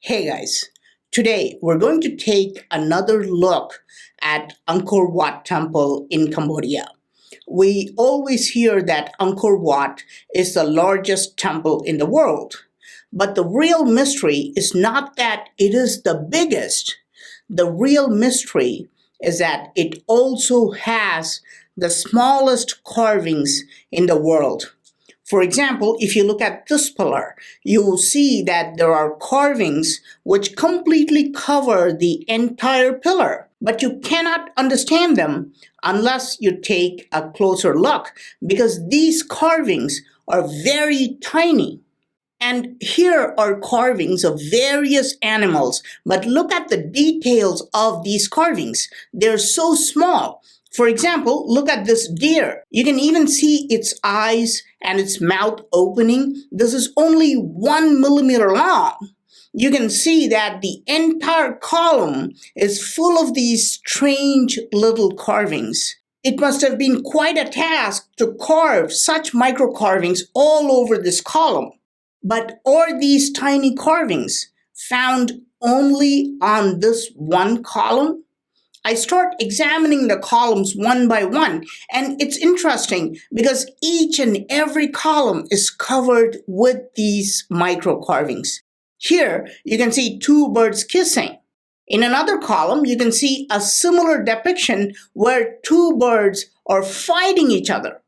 Hey guys, today we're going to take another look at Angkor Wat Temple in Cambodia. We always hear that Angkor Wat is the largest temple in the world, but the real mystery is not that it is the biggest. The real mystery is that it also has the smallest carvings in the world. For example, if you look at this pillar, you will see that there are carvings which completely cover the entire pillar. But you cannot understand them unless you take a closer look because these carvings are very tiny. And here are carvings of various animals, but look at the details of these carvings. They're so small. For example, look at this deer. You can even see its eyes and its mouth opening. This is only 1 millimeter long. You can see that the entire column is full of these strange little carvings. It must have been quite a task to carve such micro carvings all over this column. But are these tiny carvings found only on this one column? I start examining the columns one by one, and it's interesting because each and every column is covered with these micro carvings. Here, you can see two birds kissing. In another column, you can see a similar depiction where two birds are fighting each other.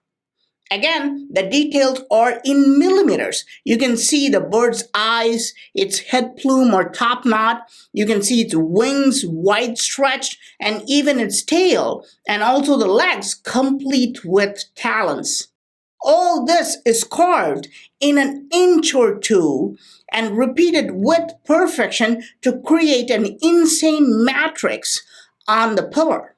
Again, the details are in millimeters. You can see the bird's eyes, its head plume or top knot. You can see its wings wide stretched and even its tail, and also the legs complete with talons. All this is carved in an inch or two and repeated with perfection to create an insane matrix on the pillar.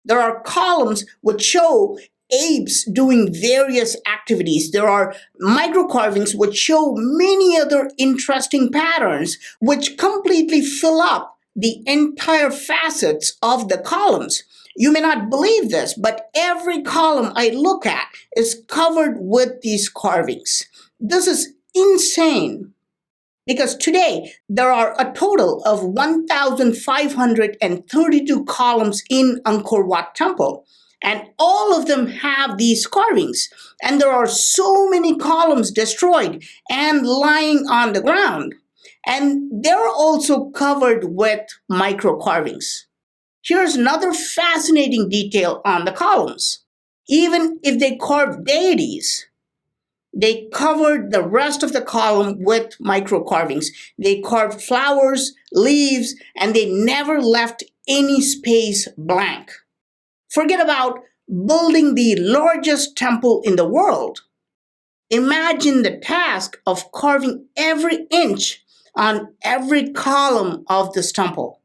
There are columns which show apes doing various activities. There are microcarvings which show many other interesting patterns which completely fill up the entire facets of the columns. You may not believe this, but every column I look at is covered with these carvings. This is insane. Because today there are a total of 1,532 columns in Angkor Wat Temple. And all of them have these carvings. And there are so many columns destroyed and lying on the ground. And they're also covered with micro carvings. Here's another fascinating detail on the columns. Even if they carved deities, they covered the rest of the column with micro carvings. They carved flowers, leaves, and they never left any space blank. Forget about building the largest temple in the world. Imagine the task of carving every inch on every column of this temple.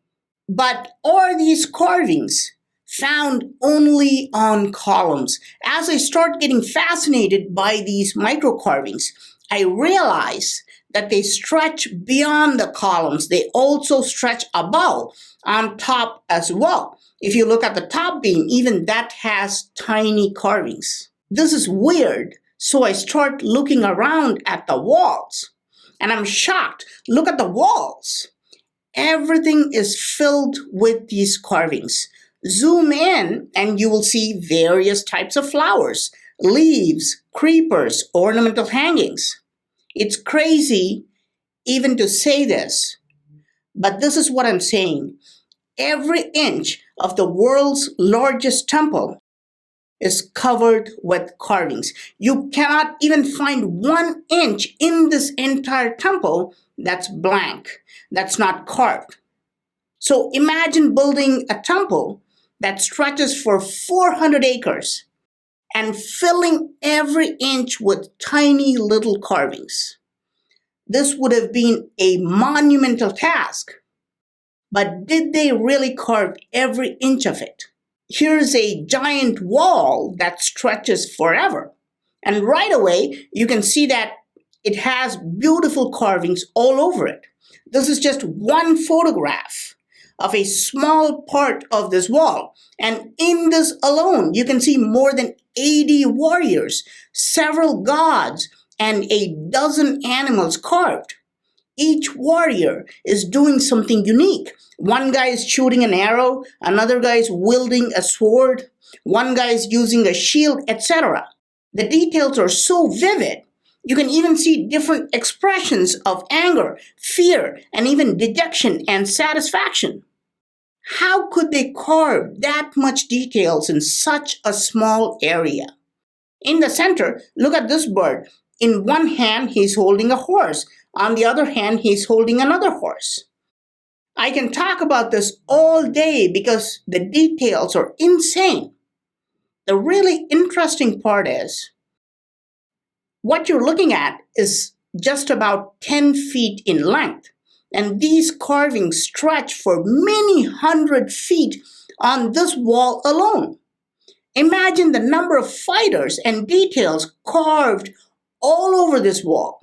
But are these carvings found only on columns? As I start getting fascinated by these micro carvings, I realize that they stretch beyond the columns. They also stretch above, on top as well. If you look at the top beam, even that has tiny carvings. This is weird, so I start looking around at the walls. And I'm shocked. Look at the walls. Everything is filled with these carvings. Zoom in and you will see various types of flowers, leaves, creepers, ornamental hangings. It's crazy even to say this, but this is what I'm saying. Every inch of the world's largest temple is covered with carvings. You cannot even find 1 inch in this entire temple that's blank, that's not carved. So imagine building a temple that stretches for 400 acres and filling every inch with tiny little carvings. This would have been a monumental task. But did they really carve every inch of it? Here's a giant wall that stretches forever. And right away, you can see that it has beautiful carvings all over it. This is just one photograph of a small part of this wall. And in this alone, you can see more than 80 warriors, several gods, and a dozen animals carved. Each warrior is doing something unique. One guy is shooting an arrow, another guy is wielding a sword, one guy is using a shield, etc. The details are so vivid. You can even see different expressions of anger, fear, and even dejection and satisfaction. How could they carve that much details in such a small area? In the center, look at this bird. In one hand, he's holding a horse. On the other hand, he's holding another horse. I can talk about this all day because the details are insane. The really interesting part is what you're looking at is just about 10 feet in length, and these carvings stretch for many hundred feet on this wall alone. Imagine the number of fighters and details carved all over this wall.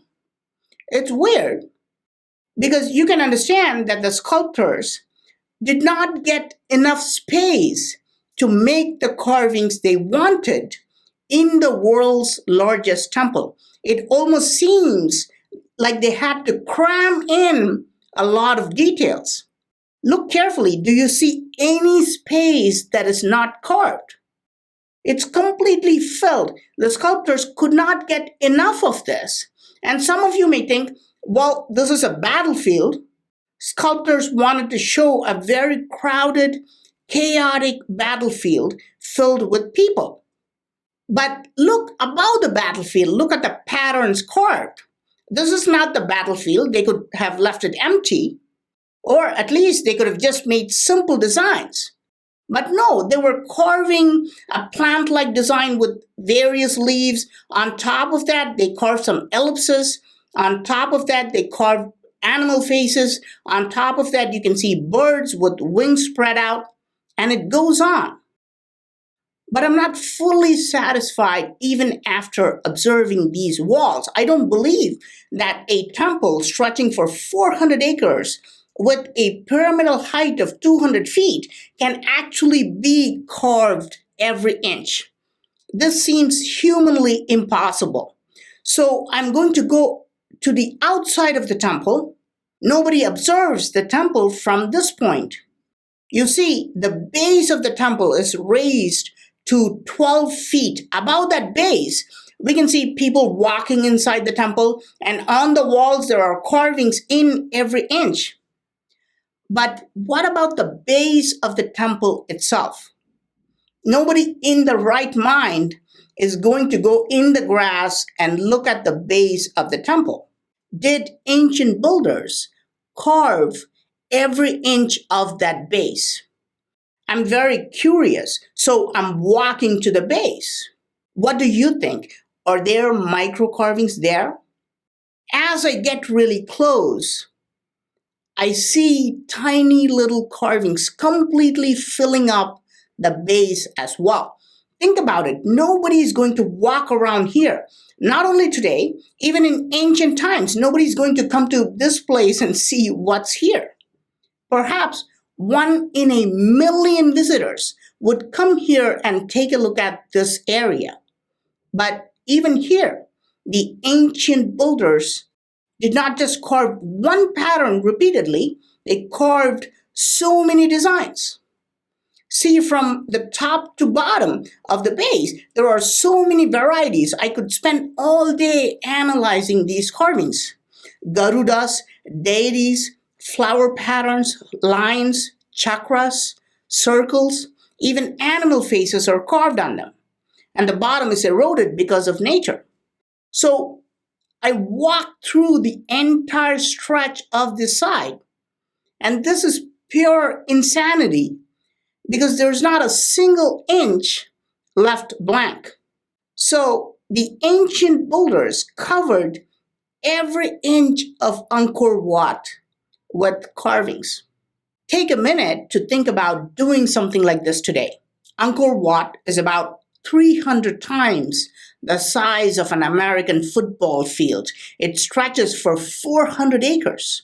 It's weird because you can understand that the sculptors did not get enough space to make the carvings they wanted in the world's largest temple. It almost seems like they had to cram in a lot of details. Look carefully. Do you see any space that is not carved? It's completely filled. The sculptors could not get enough of this. And some of you may think, well, this is a battlefield. Sculptors wanted to show a very crowded, chaotic battlefield filled with people. But look above the battlefield. Look at the patterns carved. This is not the battlefield. They could have left it empty, or at least they could have just made simple designs. But no, they were carving a plant-like design with various leaves. On top of that, they carved some ellipses. On top of that, they carved animal faces. On top of that, you can see birds with wings spread out. And it goes on. But I'm not fully satisfied even after observing these walls. I don't believe that a temple stretching for 400 acres with a pyramidal height of 200 feet can actually be carved every inch. This seems humanly impossible. So I'm going to go to the outside of the temple. Nobody observes the temple from this point. You see, the base of the temple is raised to 12 feet. Above that base, we can see people walking inside the temple, and on the walls there are carvings in every inch. But what about the base of the temple itself? Nobody in the right mind is going to go in the grass and look at the base of the temple. Did ancient builders carve every inch of that base? I'm very curious, so I'm walking to the base. What do you think? Are there micro carvings there? As I get really close, I see tiny little carvings completely filling up the base as well. Think about it. Nobody is going to walk around here. Not only today, even in ancient times, nobody's going to come to this place and see what's here. Perhaps 1 in a million visitors would come here and take a look at this area. But even here, the ancient builders did not just carve one pattern repeatedly, they carved so many designs. See, from the top to bottom of the base, there are so many varieties. I could spend all day analyzing these carvings. Garudas, deities, flower patterns, lines, chakras, circles, even animal faces are carved on them. And the bottom is eroded because of nature. So I walked through the entire stretch of this side. And this is pure insanity because there's not a single inch left blank. So the ancient builders covered every inch of Angkor Wat with carvings. Take a minute to think about doing something like this today. Angkor Wat is about 300 times the size of an American football field. It stretches for 400 acres.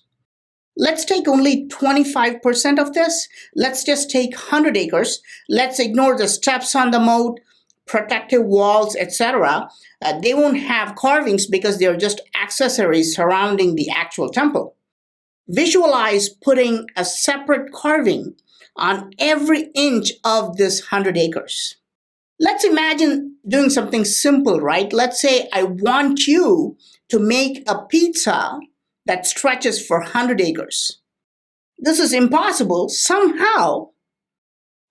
Let's take only 25% of this. Let's just take 100 acres. Let's ignore the steps on the moat, protective walls, etc., they won't have carvings because they're just accessories surrounding the actual temple. Visualize putting a separate carving on every inch of this 100 acres. Let's imagine doing something simple, right? Let's say I want you to make a pizza that stretches for 100 acres. This is impossible. Somehow,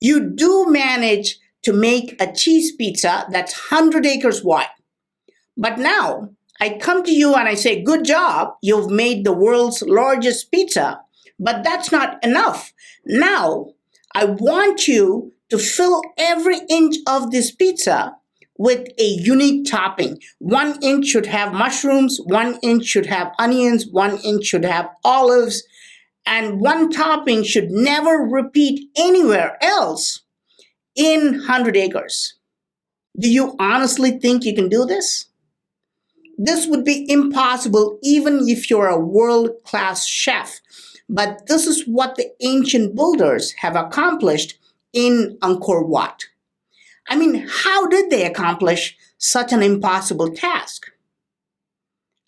you do manage to make a cheese pizza that's 100 acres wide. But now, I come to you and I say, good job, you've made the world's largest pizza, but that's not enough. Now, I want you to fill every inch of this pizza with a unique topping. 1 inch should have mushrooms, 1 inch should have onions, 1 inch should have olives, and one topping should never repeat anywhere else in 100 acres. Do you honestly think you can do this? This would be impossible even if you're a world-class chef. But this is what the ancient builders have accomplished in Angkor Wat. I mean, how did they accomplish such an impossible task?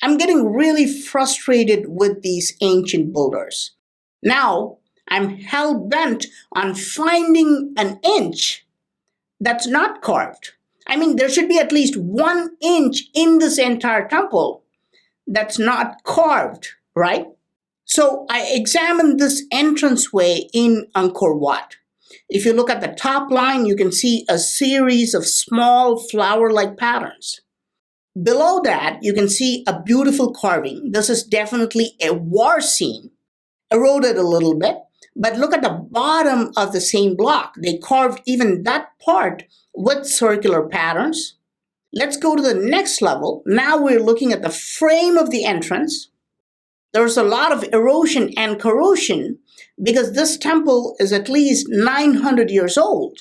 I'm getting really frustrated with these ancient builders. Now, I'm hell-bent on finding an inch that's not carved. I mean, there should be at least 1 inch in this entire temple that's not carved, right? So I examined this entranceway in Angkor Wat. If you look at the top line, you can see a series of small flower-like patterns. Below that, you can see a beautiful carving. This is definitely a war scene, eroded a little bit. But look at the bottom of the same block. They carved even that part with circular patterns. Let's go to the next level. Now we're looking at the frame of the entrance. There's a lot of erosion and corrosion because this temple is at least 900 years old.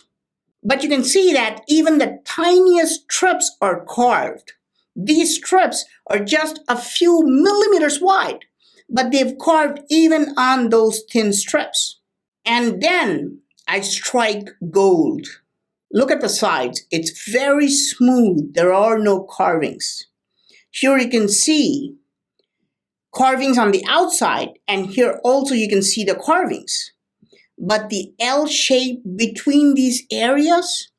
But you can see that even the tiniest strips are carved. These strips are just a few millimeters wide, but they've carved even on those thin strips. And then I strike gold. Look at the sides. It's very smooth. There are no carvings. Here you can see carvings on the outside, and here also you can see the carvings. But the L shape between these areas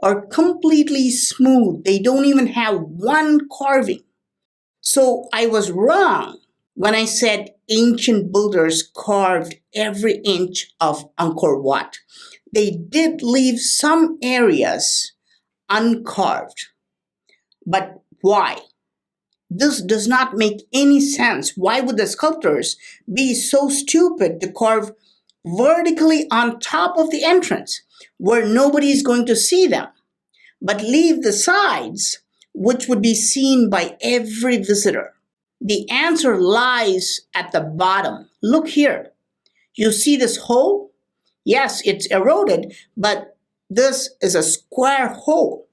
are completely smooth. They don't even have one carving. So I was wrong when I said ancient builders carved every inch of Angkor Wat. They did leave some areas uncarved. But why? This does not make any sense. Why would the sculptors be so stupid to carve vertically on top of the entrance where nobody is going to see them, but leave the sides, which would be seen by every visitor? The answer lies at the bottom. Look here. You see this hole? Yes, it's eroded, but this is a square hole.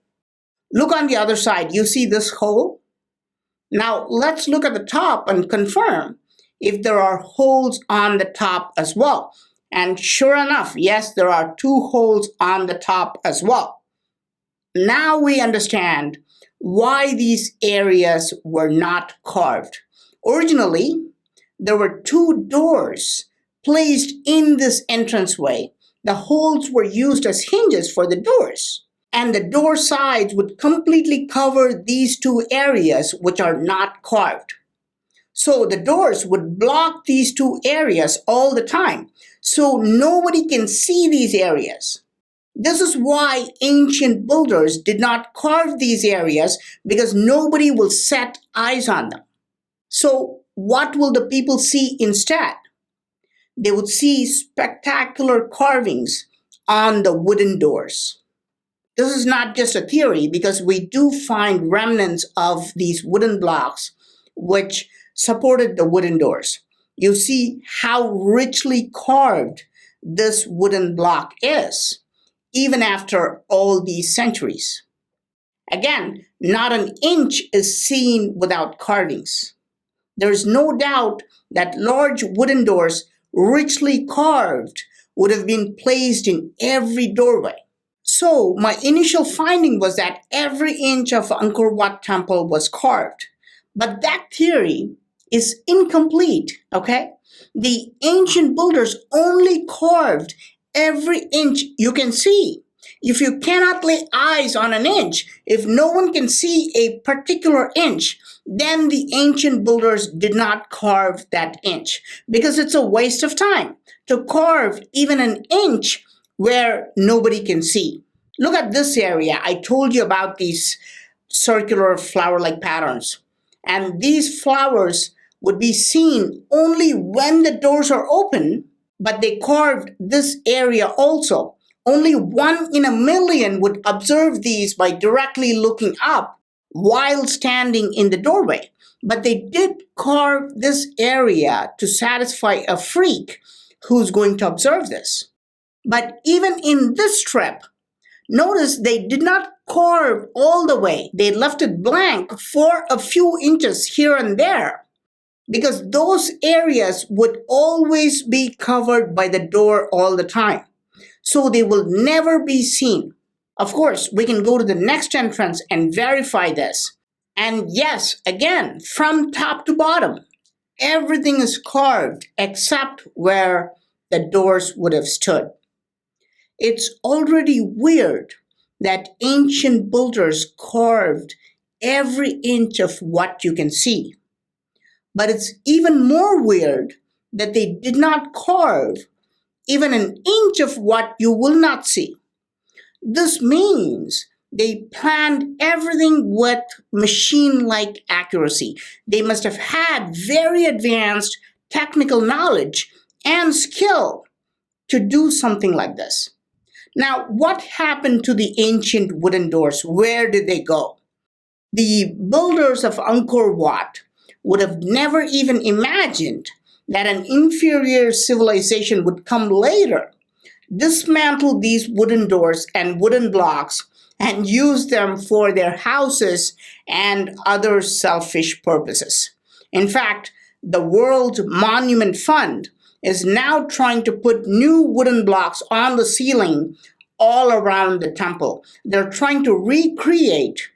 Look on the other side. You see this hole? Now let's look at the top and confirm if there are holes on the top as well. And sure enough, yes, there are 2 holes on the top as well. Now we understand why these areas were not carved. Originally, there were 2 doors placed in this entranceway. The holes were used as hinges for the doors, and the door sides would completely cover these 2 areas which are not carved. So the doors would block these 2 areas all the time, so nobody can see these areas. This is why ancient builders did not carve these areas, because nobody will set eyes on them. So what will the people see instead? They would see spectacular carvings on the wooden doors. This is not just a theory, because we do find remnants of these wooden blocks which supported the wooden doors. You see how richly carved this wooden block is, even after all these centuries. Again, not an inch is seen without carvings. There is no doubt that large wooden doors, richly carved, would have been placed in every doorway. So my initial finding was that every inch of Angkor Wat Temple was carved. But that theory is incomplete, okay? The ancient builders only carved every inch you can see. If you cannot lay eyes on an inch, if no one can see a particular inch, then the ancient builders did not carve that inch because it's a waste of time to carve even an inch where nobody can see. Look at this area. I told you about these circular flower-like patterns. And these flowers would be seen only when the doors are open, but they carved this area also. Only 1 in a million would observe these by directly looking up while standing in the doorway. But they did carve this area to satisfy a freak who's going to observe this. But even in this strip, notice they did not carve all the way. They left it blank for a few inches here and there because those areas would always be covered by the door all the time. So they will never be seen. Of course, we can go to the next entrance and verify this. And yes, again, from top to bottom, everything is carved except where the doors would have stood. It's already weird that ancient builders carved every inch of what you can see. But it's even more weird that they did not carve even an inch of what you will not see. This means they planned everything with machine-like accuracy. They must have had very advanced technical knowledge and skill to do something like this. Now, what happened to the ancient wooden doors? Where did they go? The builders of Angkor Wat would have never even imagined that an inferior civilization would come later, dismantle these wooden doors and wooden blocks, and use them for their houses and other selfish purposes. In fact, the World Monument Fund is now trying to put new wooden blocks on the ceiling all around the temple. They're trying to recreate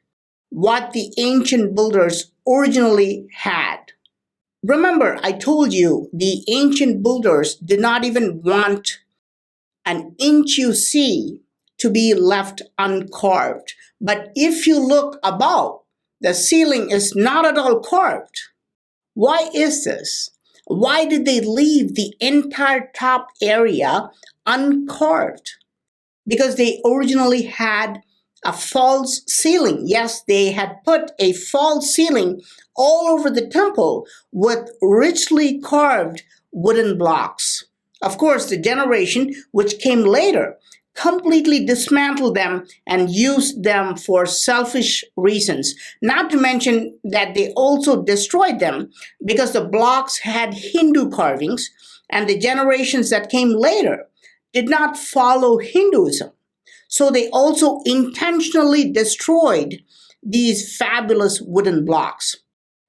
what the ancient builders originally had. Remember, I told you the ancient builders did not even want an inch you see to be left uncarved. But if you look above, the ceiling is not at all carved. Why is this? Why did they leave the entire top area uncarved? Because they originally had a false ceiling. Yes, they had put a false ceiling all over the temple with richly carved wooden blocks. Of course, the generation which came later completely dismantled them and used them for selfish reasons. Not to mention that they also destroyed them because the blocks had Hindu carvings, and the generations that came later did not follow Hinduism. So they also intentionally destroyed these fabulous wooden blocks.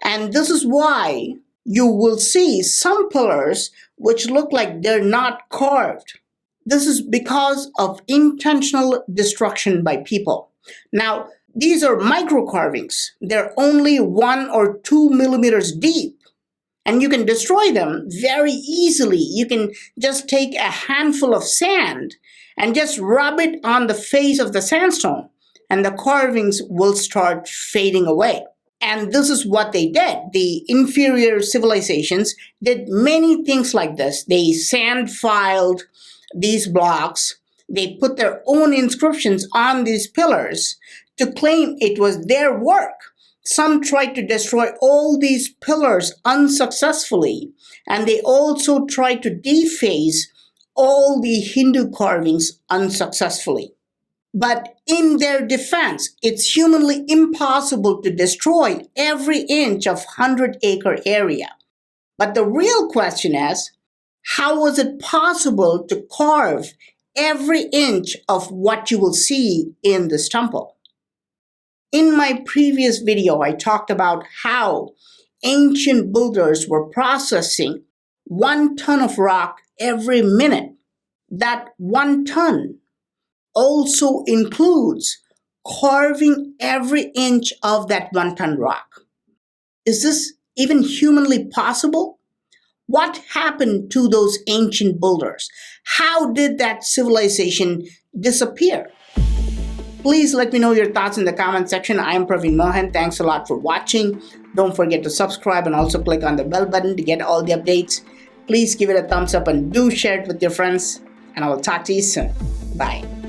And this is why you will see some pillars which look like they're not carved. This is because of intentional destruction by people. Now, these are micro carvings. They're only 1 or 2 millimeters deep. And you can destroy them very easily. You can just take a handful of sand and just rub it on the face of the sandstone, and the carvings will start fading away. And this is what they did. The inferior civilizations did many things like this. They sand filed these blocks. They put their own inscriptions on these pillars to claim it was their work. Some tried to destroy all these pillars unsuccessfully, and they also tried to deface all the Hindu carvings unsuccessfully. But in their defense, it's humanly impossible to destroy every inch of 100-acre area. But the real question is, how was it possible to carve every inch of what you will see in this temple? In my previous video, I talked about how ancient builders were processing 1 ton of rock every minute. That 1 ton also includes carving every inch of that 1 ton rock. Is this even humanly possible? What happened to those ancient boulders? How did that civilization disappear? Please let me know your thoughts in the comment section. I am Praveen Mohan. Thanks a lot for watching. Don't forget to subscribe and also click on the bell button to get all the updates. Please give it a thumbs up and do share it with your friends. And I will talk to you soon. Bye.